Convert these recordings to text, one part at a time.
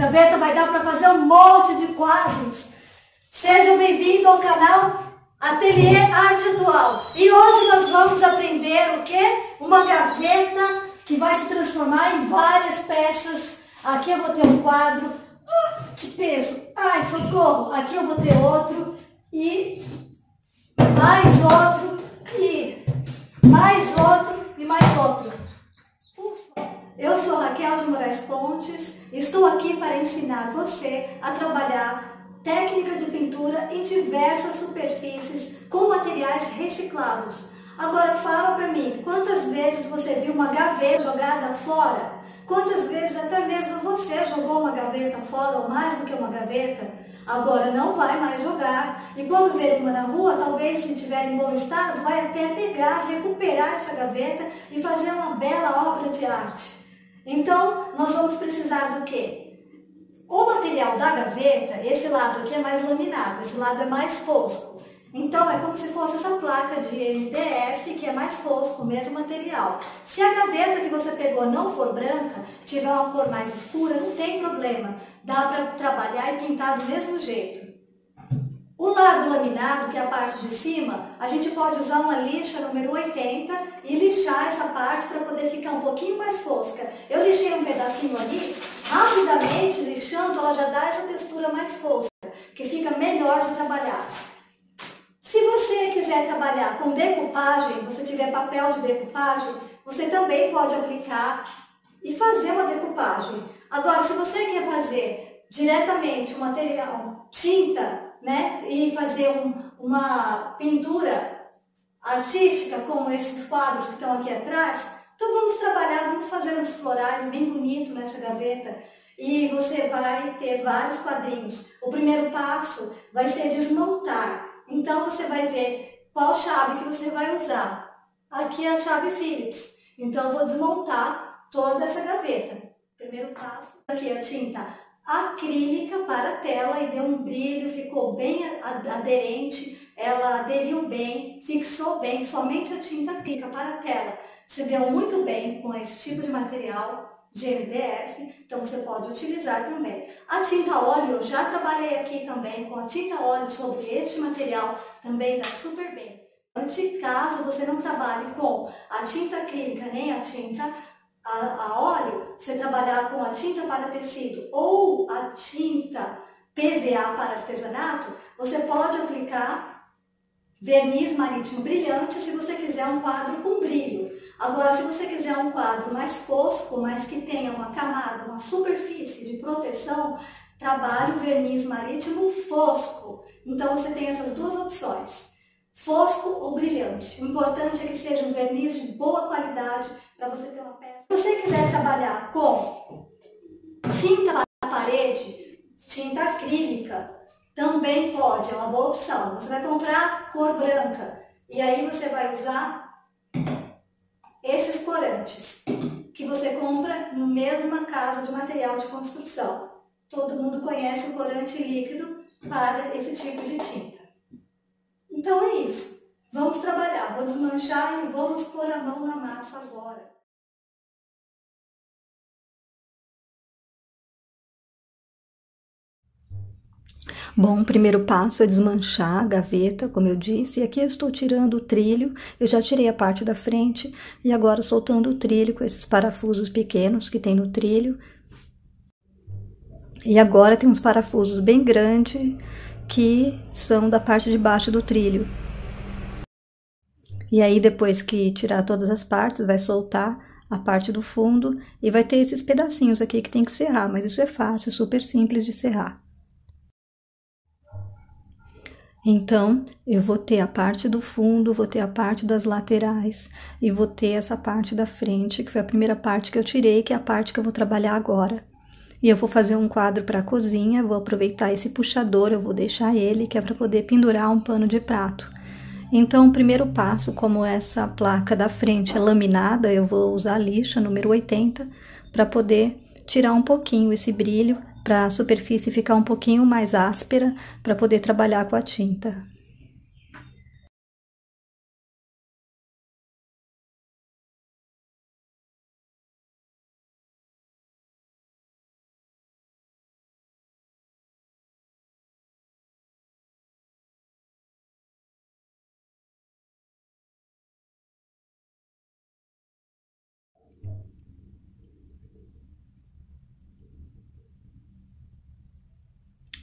gaveta vai dar para fazer um monte de quadros. Seja bem-vindo ao canal Ateliê Arte Atual. E hoje nós vamos aprender o quê? Uma gaveta que vai se transformar em várias peças. Aqui eu vou ter um quadro. Que peso! Ai, socorro! Aqui eu vou ter outro. E mais outro. E mais outro. E mais outro. Ufa. Eu sou Raquel de Moraes Pontes. Estou aqui para ensinar você a trabalhar técnica de pintura em diversas superfícies com materiais reciclados. Agora fala para mim, quantas vezes você viu uma gaveta jogada fora? Quantas vezes até mesmo você jogou uma gaveta fora ou mais do que uma gaveta? Agora não vai mais jogar. E quando ver uma na rua, talvez se estiver em bom estado, vai até pegar, recuperar essa gaveta e fazer uma bela obra de arte. Então, nós vamos precisar do quê? O material da gaveta, esse lado aqui é mais laminado, esse lado é mais fosco. Então, é como se fosse essa placa de MDF, que é mais fosco, o mesmo material. Se a gaveta que você pegou não for branca, tiver uma cor mais escura, não tem problema. Dá para trabalhar e pintar do mesmo jeito. O lado laminado, que é a parte de cima, a gente pode usar uma lixa número 80 e lixar essa parte para poder ficar um pouquinho mais fosca. Eu lixei um pedacinho ali, rapidamente lixando, ela já dá essa textura mais fosca, que fica melhor de trabalhar. Se você quiser trabalhar com decupagem, você tiver papel de decupagem, você também pode aplicar e fazer uma decupagem. Agora, se você quer fazer diretamente o material tinta, né, e fazer uma pintura artística, como esses quadros que estão aqui atrás, então vamos trabalhar, vamos fazer uns florais bem bonitos nessa gaveta e você vai ter vários quadrinhos. O primeiro passo vai ser desmontar. Então você vai ver qual chave que você vai usar. Aqui é a chave Phillips. Então eu vou desmontar toda essa gaveta. Primeiro passo. Aqui é a tinta acrílica para a tela e deu um brilho, ficou bem aderente, ela aderiu bem, fixou bem, somente a tinta acrílica para a tela se deu muito bem com esse tipo de material de MDF, então você pode utilizar também. A tinta óleo, eu já trabalhei aqui também com a tinta óleo sobre este material, também dá super bem. Caso você não trabalhe com a tinta acrílica nem a tinta a óleo, você trabalhar com a tinta para tecido ou a tinta PVA para artesanato, você pode aplicar verniz marítimo brilhante se você quiser um quadro com brilho. Agora, se você quiser um quadro mais fosco, mas que tenha uma camada, uma superfície de proteção, trabalhe o verniz marítimo fosco. Então, você tem essas duas opções, fosco ou brilhante. O importante é que seja um verniz de boa qualidade para você ter uma peça. Se você quiser trabalhar com tinta para parede, tinta acrílica, também pode, é uma boa opção. Você vai comprar cor branca e aí você vai usar esses corantes que você compra na mesma casa de material de construção. Todo mundo conhece o corante líquido para esse tipo de tinta. Então é isso. Vamos trabalhar, vou desmanchar e vamos pôr a mão na massa agora. Bom, o primeiro passo é desmanchar a gaveta, como eu disse, e aqui eu estou tirando o trilho, eu já tirei a parte da frente e agora soltando o trilho com esses parafusos pequenos que tem no trilho. E agora tem uns parafusos bem grandes que são da parte de baixo do trilho. E aí depois que tirar todas as partes, vai soltar a parte do fundo e vai ter esses pedacinhos aqui que tem que serrar, mas isso é fácil, super simples de serrar. Então, eu vou ter a parte do fundo, vou ter a parte das laterais e vou ter essa parte da frente, que foi a primeira parte que eu tirei, que é a parte que eu vou trabalhar agora. E eu vou fazer um quadro para a cozinha, vou aproveitar esse puxador, eu vou deixar ele, que é para poder pendurar um pano de prato. Então, o primeiro passo, como essa placa da frente é laminada, eu vou usar a lixa número 80 para poder tirar um pouquinho esse brilho, para a superfície ficar um pouquinho mais áspera, para poder trabalhar com a tinta.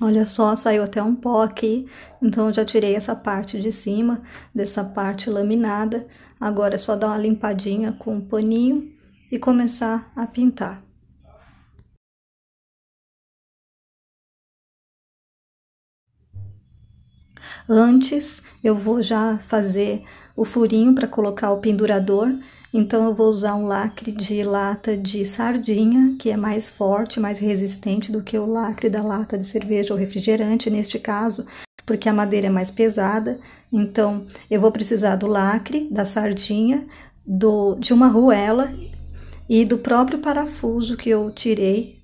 Olha só, saiu até um pó aqui, então eu já tirei essa parte de cima, dessa parte laminada. Agora é só dar uma limpadinha com um paninho e começar a pintar. Antes, eu vou já fazer o furinho para colocar o pendurador. Então, eu vou usar um lacre de lata de sardinha, que é mais forte, mais resistente do que o lacre da lata de cerveja ou refrigerante, neste caso, porque a madeira é mais pesada. Então, eu vou precisar do lacre, da sardinha, de uma arruela e do próprio parafuso que eu tirei.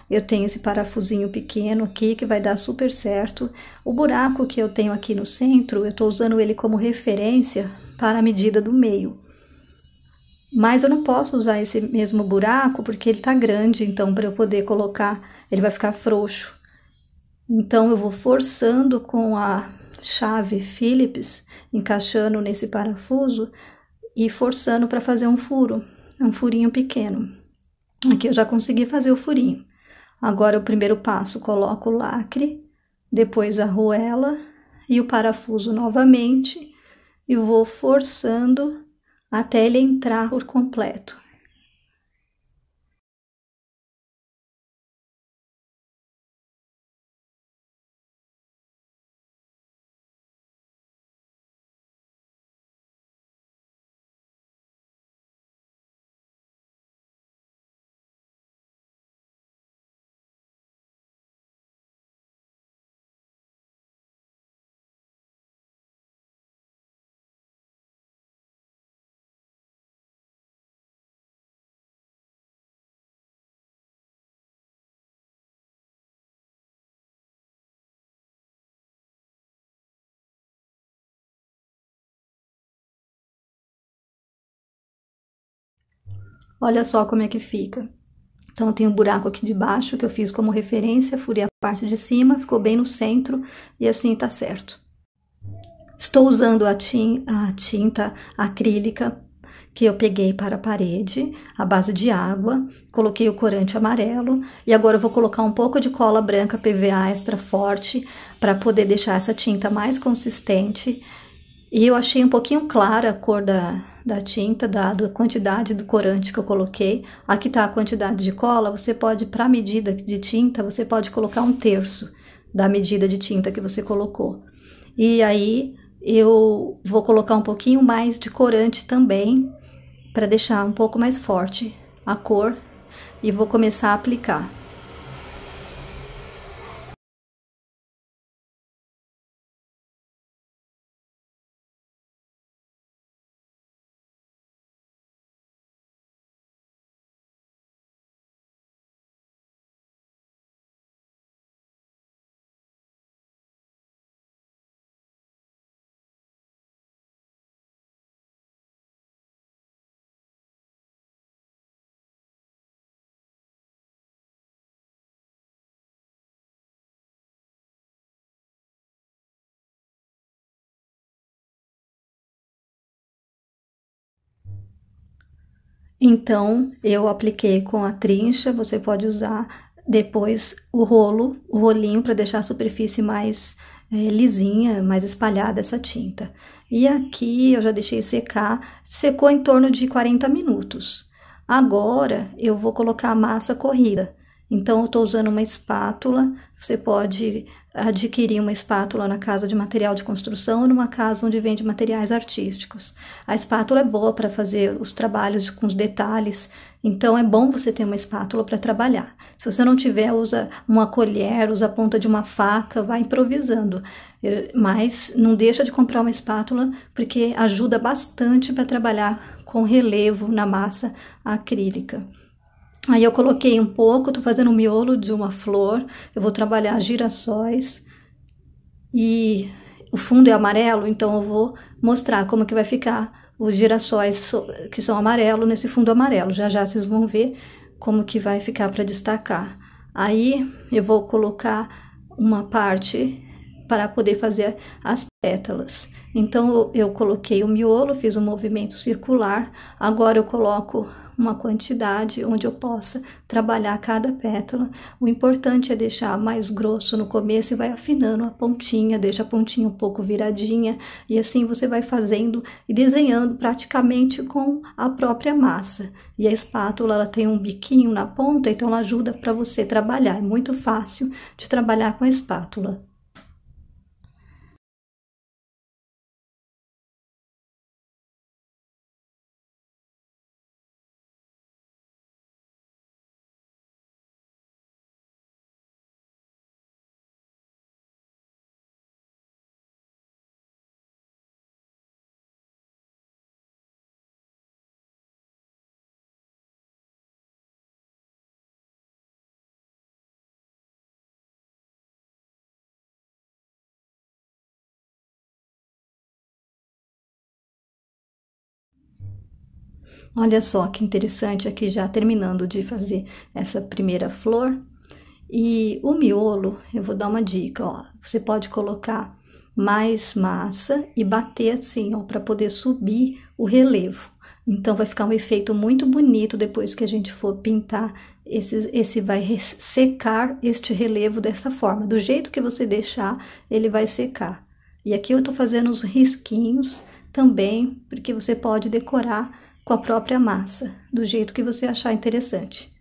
Eu tenho esse parafusinho pequeno aqui que vai dar super certo. O buraco que eu tenho aqui no centro, eu tô usando ele como referência para a medida do meio. Mas eu não posso usar esse mesmo buraco porque ele tá grande, então para eu poder colocar, ele vai ficar frouxo. Então eu vou forçando com a chave Phillips, encaixando nesse parafuso e forçando para fazer um furinho pequeno. Aqui eu já consegui fazer o furinho. Agora, o primeiro passo, coloco o lacre, depois a arruela e o parafuso novamente e vou forçando até ele entrar por completo. Olha só como é que fica. Então, tem um buraco aqui de baixo que eu fiz como referência, furei a parte de cima, ficou bem no centro e assim tá certo. Estou usando a tinta acrílica que eu peguei para a parede, à base de água, coloquei o corante amarelo e agora eu vou colocar um pouco de cola branca PVA extra forte para poder deixar essa tinta mais consistente. E eu achei um pouquinho clara a cor da tinta, da quantidade do corante que eu coloquei. Aqui tá a quantidade de cola, você pode, para a medida de tinta, você pode colocar 1/3 da medida de tinta que você colocou. E aí eu vou colocar um pouquinho mais de corante também, para deixar um pouco mais forte a cor, e vou começar a aplicar. Então, eu apliquei com a trincha, você pode usar depois o rolinho para deixar a superfície mais lisinha, mais espalhada essa tinta. E aqui eu já deixei secar, secou em torno de 40 minutos. Agora, eu vou colocar a massa corrida. Então, eu tô usando uma espátula, você pode adquirir uma espátula na casa de material de construção ou numa casa onde vende materiais artísticos. A espátula é boa para fazer os trabalhos com os detalhes, então é bom você ter uma espátula para trabalhar. Se você não tiver, usa uma colher, usa a ponta de uma faca, vai improvisando. Mas não deixa de comprar uma espátula, porque ajuda bastante para trabalhar com relevo na massa acrílica. Aí eu coloquei um pouco, tô fazendo um miolo de uma flor, eu vou trabalhar girassóis e o fundo é amarelo, então eu vou mostrar como que vai ficar os girassóis que são amarelo nesse fundo amarelo. Já já vocês vão ver como que vai ficar para destacar. Aí eu vou colocar uma parte para poder fazer as pétalas. Então eu coloquei o miolo, fiz um movimento circular, agora eu coloco uma quantidade onde eu possa trabalhar cada pétala. O importante é deixar mais grosso no começo e vai afinando a pontinha, deixa a pontinha um pouco viradinha, e assim você vai fazendo e desenhando praticamente com a própria massa. E a espátula, ela tem um biquinho na ponta, então ela ajuda para você trabalhar. É muito fácil de trabalhar com a espátula. Olha só que interessante aqui, já terminando de fazer essa primeira flor. E o miolo, eu vou dar uma dica, ó. Você pode colocar mais massa e bater assim, ó, para poder subir o relevo. Então, vai ficar um efeito muito bonito depois que a gente for pintar. Esse vai secar este relevo dessa forma. Do jeito que você deixar, ele vai secar. E aqui eu tô fazendo os risquinhos também, porque você pode decorar com a própria massa, do jeito que você achar interessante.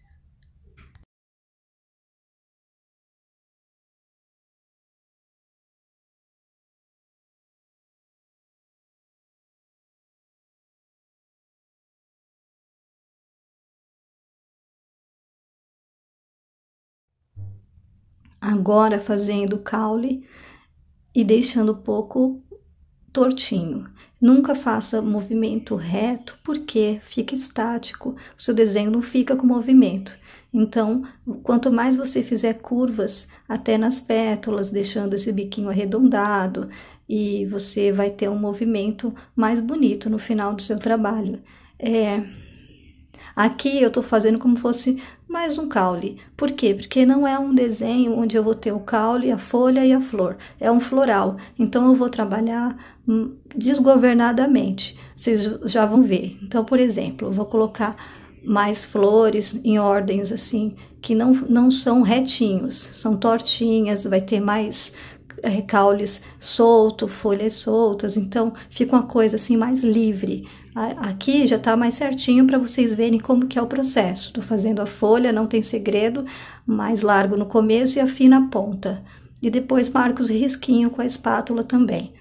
Agora fazendo o caule e deixando um pouco tortinho. Nunca faça movimento reto, porque fica estático, o seu desenho não fica com movimento. Então, quanto mais você fizer curvas até nas pétalas, deixando esse biquinho arredondado, e você vai ter um movimento mais bonito no final do seu trabalho. Aqui eu tô fazendo como fosse mais um caule. Por quê? Porque não é um desenho onde eu vou ter o caule, a folha e a flor. É um floral. Então, eu vou trabalhar desgovernadamente. Vocês já vão ver. Então, por exemplo, eu vou colocar mais flores em ordens assim, que não são retinhos, são tortinhas, vai ter mais caules soltos, folhas soltas, então fica uma coisa assim mais livre. Aqui já tá mais certinho para vocês verem como que é o processo. Tô fazendo a folha, não tem segredo, mais largo no começo e afina a ponta. E depois marco os risquinhos com a espátula também.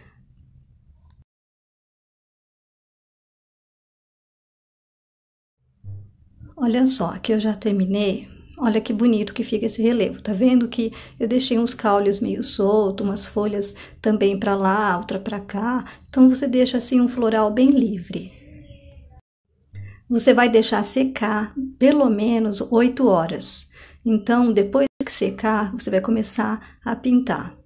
Olha só, aqui eu já terminei. Olha que bonito que fica esse relevo. Tá vendo que eu deixei uns caules meio soltos, umas folhas também para lá, outra para cá. Então, você deixa assim um floral bem livre. Você vai deixar secar pelo menos 8 horas. Então, depois que secar, você vai começar a pintar.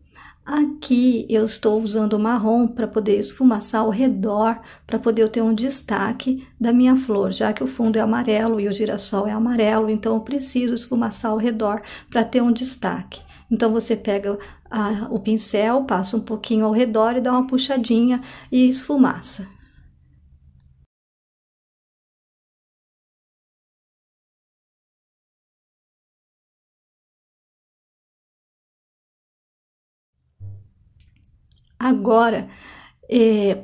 Aqui eu estou usando marrom para poder esfumaçar ao redor, para poder eu ter um destaque da minha flor, já que o fundo é amarelo e o girassol é amarelo, então eu preciso esfumaçar ao redor para ter um destaque. Então, você pega o pincel, passa um pouquinho ao redor e dá uma puxadinha e esfumaça. Agora,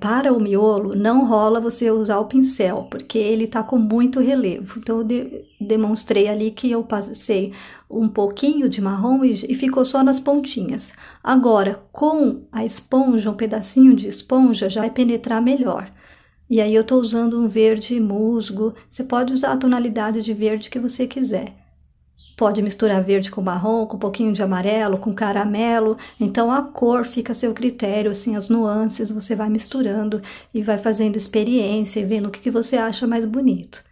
para o miolo, não rola você usar o pincel, porque ele tá com muito relevo. Então, eu demonstrei ali que eu passei um pouquinho de marrom e ficou só nas pontinhas. Agora, com a esponja, um pedacinho de esponja, já vai penetrar melhor. E aí, eu tô usando um verde musgo. Você pode usar a tonalidade de verde que você quiser. Pode misturar verde com marrom, com um pouquinho de amarelo, com caramelo. Então, a cor fica a seu critério, assim, as nuances você vai misturando e vai fazendo experiência e vendo o que você acha mais bonito.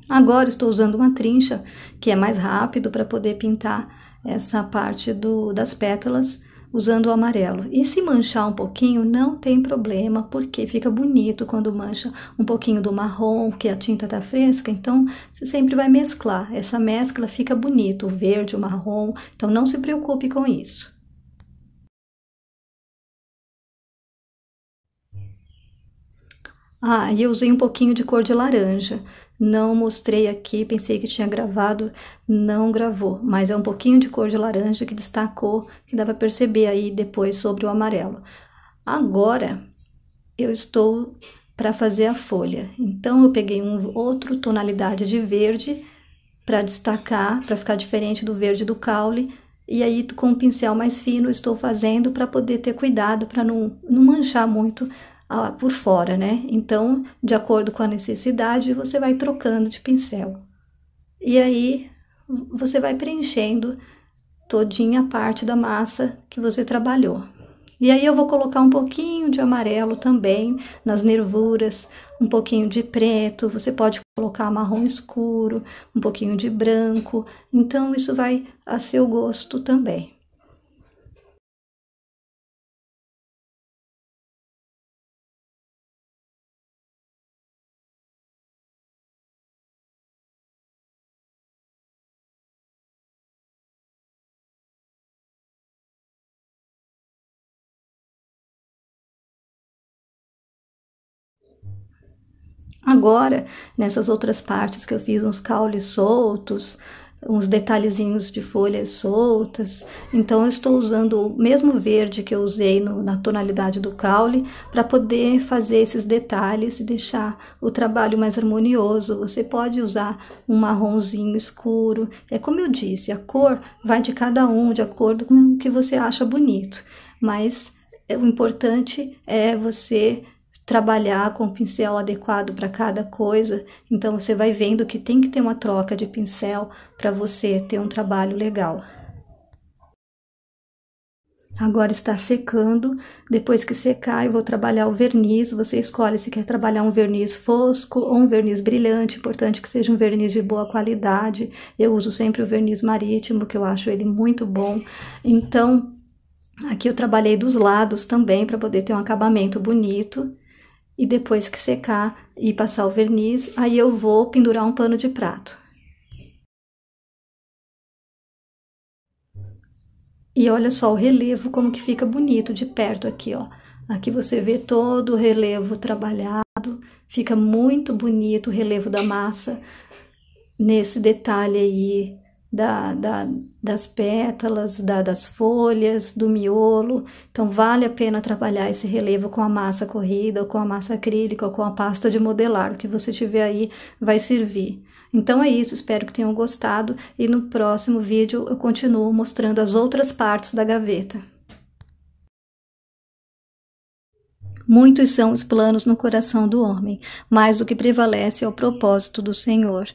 Agora, estou usando uma trincha, que é mais rápido para poder pintar essa parte das pétalas, usando o amarelo. E se manchar um pouquinho, não tem problema, porque fica bonito quando mancha um pouquinho do marrom, que a tinta tá fresca, então você sempre vai mesclar. Essa mescla fica bonito, o verde, o marrom, então não se preocupe com isso. Ah, e eu usei um pouquinho de cor de laranja. Não mostrei aqui, pensei que tinha gravado, não gravou. Mas é um pouquinho de cor de laranja que destacou, que dá para perceber aí depois sobre o amarelo. Agora, eu estou para fazer a folha. Então, eu peguei outra tonalidade de verde para destacar, para ficar diferente do verde do caule. E aí, com um pincel mais fino, estou fazendo para poder ter cuidado, para não manchar muito por fora, né? Então, de acordo com a necessidade, você vai trocando de pincel. E aí, você vai preenchendo todinha a parte da massa que você trabalhou. E aí eu vou colocar um pouquinho de amarelo também nas nervuras, um pouquinho de preto, você pode colocar marrom escuro, um pouquinho de branco, então isso vai a seu gosto também. Agora, nessas outras partes que eu fiz uns caules soltos, uns detalhezinhos de folhas soltas, então eu estou usando o mesmo verde que eu usei na tonalidade do caule para poder fazer esses detalhes e deixar o trabalho mais harmonioso. Você pode usar um marronzinho escuro, é como eu disse, a cor vai de cada um de acordo com o que você acha bonito, mas o importante é você trabalhar com o pincel adequado para cada coisa, então você vai vendo que tem que ter uma troca de pincel para você ter um trabalho legal. Agora está secando, depois que secar eu vou trabalhar o verniz, você escolhe se quer trabalhar um verniz fosco ou um verniz brilhante, importante que seja um verniz de boa qualidade, eu uso sempre o verniz marítimo, que eu acho ele muito bom, então aqui eu trabalhei dos lados também para poder ter um acabamento bonito. E depois que secar e passar o verniz, aí eu vou pendurar um pano de prato. E olha só o relevo, como que fica bonito de perto aqui, ó. Aqui você vê todo o relevo trabalhado, fica muito bonito o relevo da massa, nesse detalhe aí das pétalas, das folhas, do miolo. Então, vale a pena trabalhar esse relevo com a massa corrida, ou com a massa acrílica, ou com a pasta de modelar. O que você tiver aí vai servir. Então é isso, espero que tenham gostado e no próximo vídeo eu continuo mostrando as outras partes da gaveta. Muitos são os planos no coração do homem, mas o que prevalece é o propósito do Senhor.